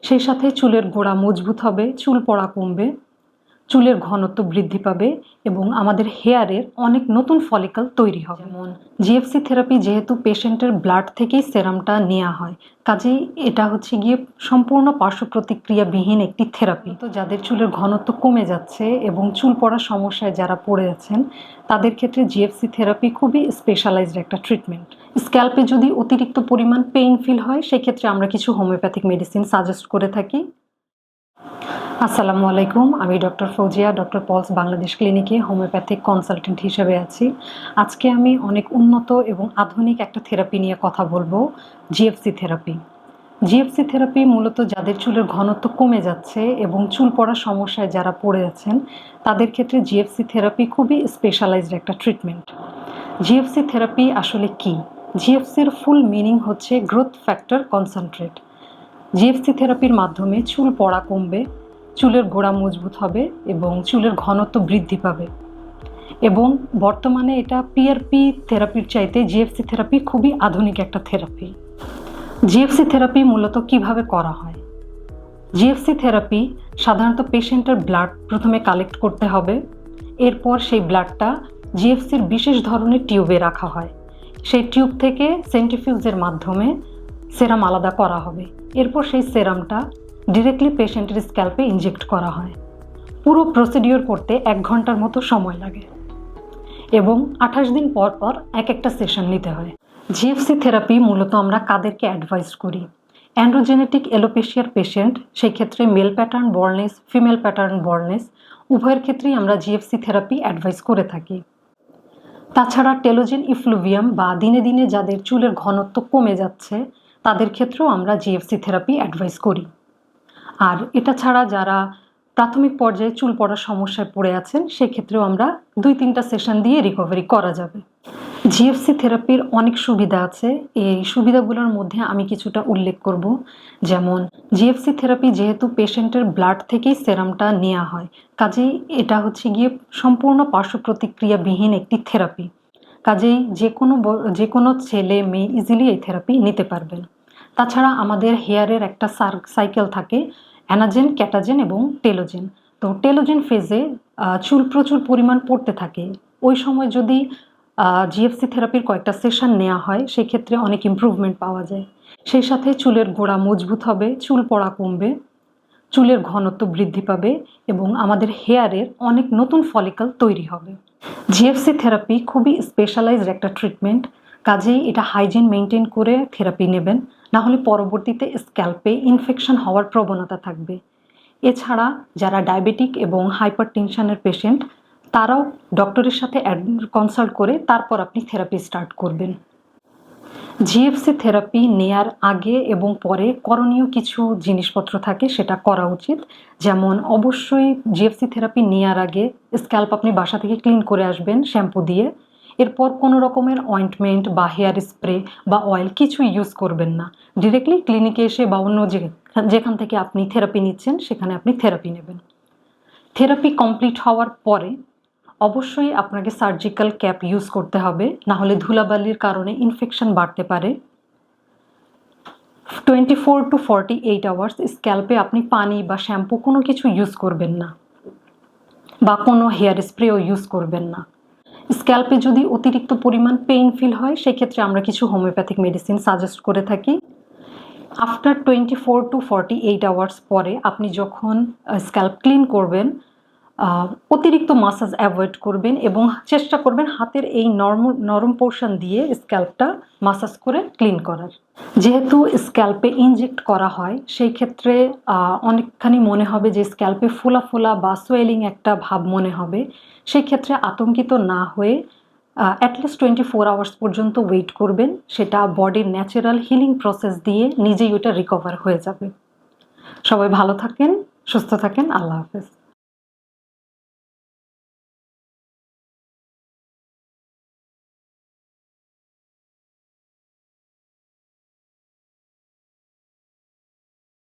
সেই সাথে চুলের গোড়া মজবুত হবে, চুল পড়া কমবে, চুলের ঘনত্ব বৃদ্ধি পাবে এবং আমাদের হেয়ারের অনেক নতুন ফলিকল তৈরি হবে। যেমন জিএফসি থেরাপি যেহেতু পেশেন্টের ব্লাড থেকেই সেরামটা নেওয়া হয়, কাজেই এটা হচ্ছে গিয়ে সম্পূর্ণ পার্শ্ব প্রতিক্রিয়াবিহীন একটি থেরাপি। তো যাদের চুলের ঘনত্ব কমে যাচ্ছে এবং চুল পড়ার সমস্যায় যারা পড়ে আছেন, তাদের ক্ষেত্রে জিএফসি থেরাপি খুবই স্পেশালাইজড একটা ট্রিটমেন্ট। স্ক্যাল্পে যদি অতিরিক্ত পরিমাণ পেইন ফিল হয়, সেক্ষেত্রে আমরা কিছু হোমিওপ্যাথিক মেডিসিন সাজেস্ট করে থাকি। আসসালামু আলাইকুম, আমি doctor Fouzia, doctor Paul's Bangladesh ক্লিনিকে হোমিওপ্যাথিক কনসালটেন্ট হিসেবে আছি। আজকে আমি অনেক উন্নত এবং আধুনিক একটা থেরাপি নিয়ে কথা বলবো, জিএফসি থেরাপি। জিএফসি থেরাপি মূলত যাদের চুলের ঘনত্ব কমে যাচ্ছে এবং চুল পড়ার সমস্যায় যারা পড়ে আছেন, তাদের ক্ষেত্রে জিএফসি থেরাপি খুবই স্পেশালাইজড একটা ট্রিটমেন্ট। জিএফসি থেরাপি আসলে কি? জিএফসির ফুল মিনিং হচ্ছে গ্রোথ ফ্যাক্টর কনসেন্ট্রেট। জিএফসি থেরাপির মাধ্যমে চুল পড়া কমবে, চুলের গোড়া মজবুত হবে এবং চুলের ঘনত্ব বৃদ্ধি পাবে। এবং বর্তমানে এটা পিআরপি থেরাপির চাইতে জিএফসি থেরাপি খুবই আধুনিক একটা থেরাপি। জিএফসি থেরাপি মূলত কিভাবে করা হয়? জিএফসি থেরাপি সাধারণত পেশেন্টের ব্লাড প্রথমে কালেক্ট করতে হবে। এরপর সেই ব্লাডটা জিএফসির বিশেষ ধরনের টিউবে রাখা হয়। সেই টিউব থেকে সেন্ট্রিফিউজের মাধ্যমে সেরাম আলাদা করা হবে। এরপর সেই সেরামটা ডিরেক্টলি পেশেন্টের স্ক্যাল্পে ইনজেক্ট করা হয়। পুরো প্রসিডিওর করতে 1 ঘন্টার মতো সময় লাগে এবং 28 দিন পর পর একটা সেশন নিতে হয়। জিএফসি থেরাপি মূলত আমরা কাদেরকে অ্যাডভাইস করি? অ্যান্ড্রোজেনেটিক এলোপেশিয়ার পেশেন্ট, সেই ক্ষেত্রে mail pattern boldness, female pattern boldness উভয়ের ক্ষেত্রেই আমরা জিএফসি থেরাপি অ্যাডভাইস করে থাকি। তাছাড়া টেলোজেন ইফ্লুভিয়াম বা দিনে দিনে যাদের চুলের ঘনত্ব কমে যাচ্ছে, তাদের ক্ষেত্রেও আমরা জিএফসি থেরাপি অ্যাডভাইস করি। আর এটা ছাড়া যারা প্রাথমিক পর্যায়ে চুল পড়ার সমস্যায় পড়ে আছেন, সেক্ষেত্রেও আমরা 2-3টা সেশন দিয়ে রিকভারি করা যাবে। জিএফসি থেরাপির অনেক সুবিধা আছে। এই সুবিধাগুলোর মধ্যে আমি কিছুটা উল্লেখ করব। যেমন জিএফসি থেরাপি যেহেতু পেশেন্টের ব্লাড থেকেই সেরামটা নেওয়া হয়, কাজেই এটা হচ্ছে গিয়ে সম্পূর্ণ পার্শ্ব প্রতিক্রিয়াবিহীন একটি থেরাপি। কাজেই যে কোনো ছেলে মেয়ে ইজিলি এই থেরাপি নিতে পারবেন। তাছাড়া আমাদের হেয়ারের একটা সাইকেল থাকে, অ্যানাজেন, ক্যাটাজেন এবং টেলোজেন। তো টেলোজেন ফেজে চুল প্রচুর পরিমাণ পড়তে থাকে। ওই সময় যদি জিএফসি থেরাপির কয়েকটা সেশন নেওয়া হয়, সেক্ষেত্রে অনেক ইমপ্রুভমেন্ট পাওয়া যায়। সেই সাথে চুলের গোড়া মজবুত হবে, চুল পড়া কমবে, চুলের ঘনত্ব বৃদ্ধি পাবে এবং আমাদের হেয়ারের অনেক নতুন ফলিকল তৈরি হবে। জিএফসি থেরাপি খুবই স্পেশালাইজড একটা ট্রিটমেন্ট, কাজেই এটা হাইজিন মেনটেন করে থেরাপি নেবেন, না হলে পরবর্তীতে স্ক্যাল্পে ইনফেকশন হওয়ার প্রবণতা থাকবে। এছাড়া যারা ডায়াবেটিক এবং হাইপার টেনশনের পেশেন্ট, তারাও ডক্টরের সাথে কনসাল্ট করে তারপর আপনি থেরাপি স্টার্ট করবেন। জিএফসি থেরাপি নেয়ার আগে এবং পরে করণীয় কিছু জিনিসপত্র থাকে, সেটা করা উচিত। যেমন অবশ্যই জিএফসি থেরাপি নেয়ার আগে স্ক্যাল্প আপনি বাসা থেকে ক্লিন করে আসবেন শ্যাম্পু দিয়ে। এরপর কোনো রকমের অয়েন্টমেন্ট বা হেয়ার স্প্রে বা অয়েল কিছু ইউজ করবেন না। ডিরেক্টলি ক্লিনিকে এসে বা অন্য যেখান থেকে আপনি থেরাপি নিচ্ছেন সেখানে আপনি থেরাপি নেবেন। থেরাপি কমপ্লিট হওয়ার পরে অবশ্যই আপনাকে সার্জিক্যাল ক্যাপ ইউজ করতে হবে, না হলে ধুলাবালির কারণে ইনফেকশন বাড়তে পারে। 24 to 48 আওয়ার্স স্ক্যাল্পে আপনি পানি বা শ্যাম্পু কোনো কিছু ইউজ করবেন না বা কোনো হেয়ার স্প্রেও ইউজ করবেন না। স্ক্যাল্পে যদি অতিরিক্ত পরিমাণ পেইন ফিল হয়, সেক্ষেত্রে আমরা কিছু হোমিওপ্যাথিক মেডিসিন সাজেস্ট করে থাকি। আফটার 24 to 48 আওয়ার্স পরে আপনি যখন স্ক্যাল্প ক্লিন করবেন, অতিরিক্ত মাসাজ অ্যাভয়েড করবেন এবং চেষ্টা করবেন হাতের এই নরম পোর্শন দিয়ে স্ক্যাল্পটা মাসাজ করে ক্লিন করার। যেহেতু স্ক্যাল্পে ইনজেক্ট করা হয়, সেই ক্ষেত্রে অনেকখানি মনে হবে যে স্ক্যাল্পে ফোলা ফোলা বা সোয়েলিং একটা ভাব মনে হবে। সেই ক্ষেত্রে আতঙ্কিত না হয়ে অ্যাটলিস্ট 24 আওয়ার্স পর্যন্ত ওয়েট করবেন। সেটা বডির ন্যাচারাল হিলিং প্রসেস দিয়ে নিজেই ওটা রিকভার হয়ে যাবে। সবাই ভালো থাকেন, সুস্থ থাকেন। আল্লাহ হাফেজ।